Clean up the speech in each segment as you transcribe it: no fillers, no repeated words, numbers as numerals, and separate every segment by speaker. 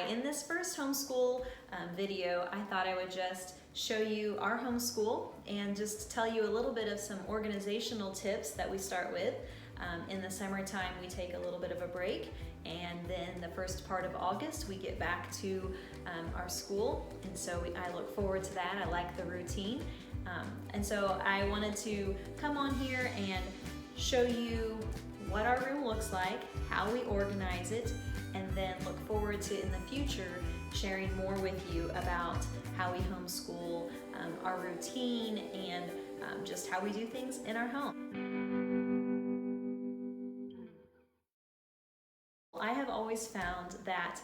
Speaker 1: in this first homeschool video, I thought I would just show you our homeschool and just tell you a little bit of some organizational tips that we start with. In the summertime, we take a little bit of a break, and then the first part of August, we get back to our school, and so I look forward to that. I like the routine, and so I wanted to come on here and show you what our room looks like, how we organize it, and then look forward to, in the future, sharing more with you about how we homeschool, our routine, and just how we do things in our home. I have always found that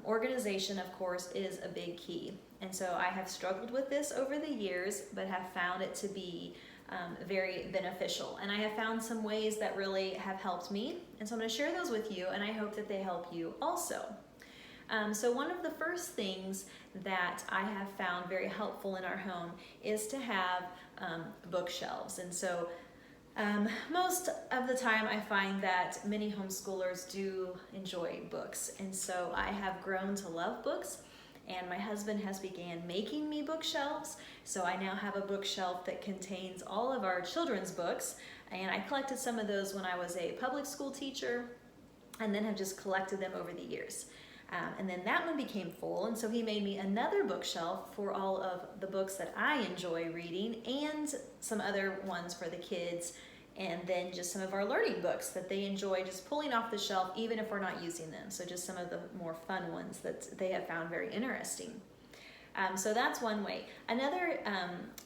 Speaker 1: organization, of course, is a big key. And so I have struggled with this over the years, but have found it to be very beneficial. And I have found some ways that really have helped me. And so I'm going to share those with you, and I hope that they help you also. So one of the first things that I have found very helpful in our home is to have bookshelves. And so most of the time I find that many homeschoolers do enjoy books. And so I have grown to love books, and my husband has began making me bookshelves. So I now have a bookshelf that contains all of our children's books, and I collected some of those when I was a public school teacher, and then have just collected them over the years. And then that one became full, and so he made me another bookshelf for all of the books that I enjoy reading, and some other ones for the kids, and then just some of our learning books that they enjoy just pulling off the shelf even if we're not using them. So just some of the more fun ones that they have found very interesting. So that's one way. Another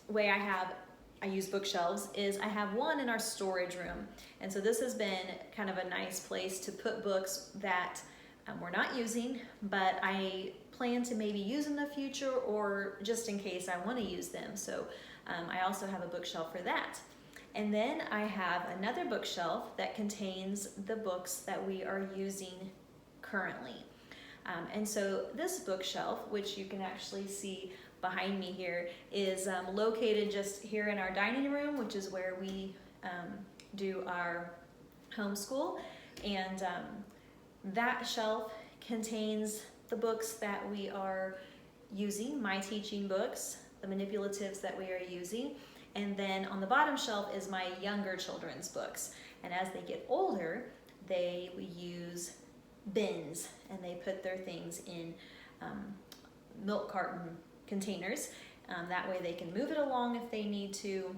Speaker 1: way I use bookshelves is I have one in our storage room. And so this has been kind of a nice place to put books that we're not using, but I plan to maybe use in the future, or just in case I want to use them. So I also have a bookshelf for that. And then I have another bookshelf that contains the books that we are using currently. And so this bookshelf, which you can actually see behind me here, is located just here in our dining room, which is where we do our homeschool. And that shelf contains the books that we are using, my teaching books, the manipulatives that we are using. And then on the bottom shelf is my younger children's books. And as they get older, they use bins, and they put their things in milk carton containers. That way they can move it along if they need to,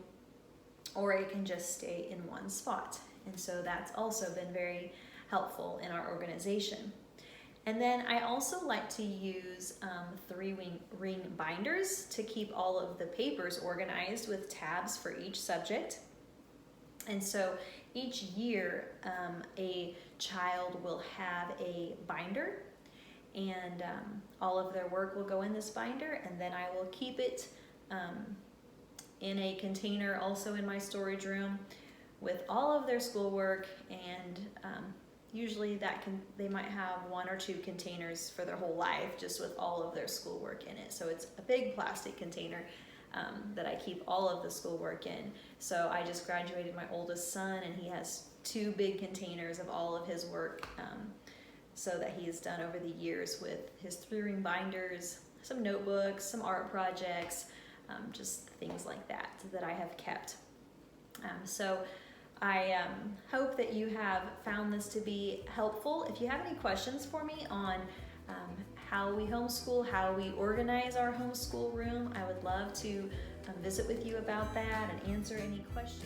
Speaker 1: or it can just stay in one spot. And so that's also been very helpful in our organization. And then I also like to use 3-ring binders to keep all of the papers organized with tabs for each subject. And so each year a child will have a binder, and all of their work will go in this binder, and then I will keep it in a container also in my storage room with all of their schoolwork, and usually they might have 1 or 2 containers for their whole life just with all of their schoolwork in it. So it's a big plastic container that I keep all of the schoolwork in. So I just graduated my oldest son, and he has 2 big containers of all of his work so that he has done over the years with his 3-ring binders, some notebooks, some art projects, just things like that I have kept. So I hope that you have found this to be helpful. If you have any questions for me on how we homeschool, how we organize our homeschool room, I would love to visit with you about that and answer any questions.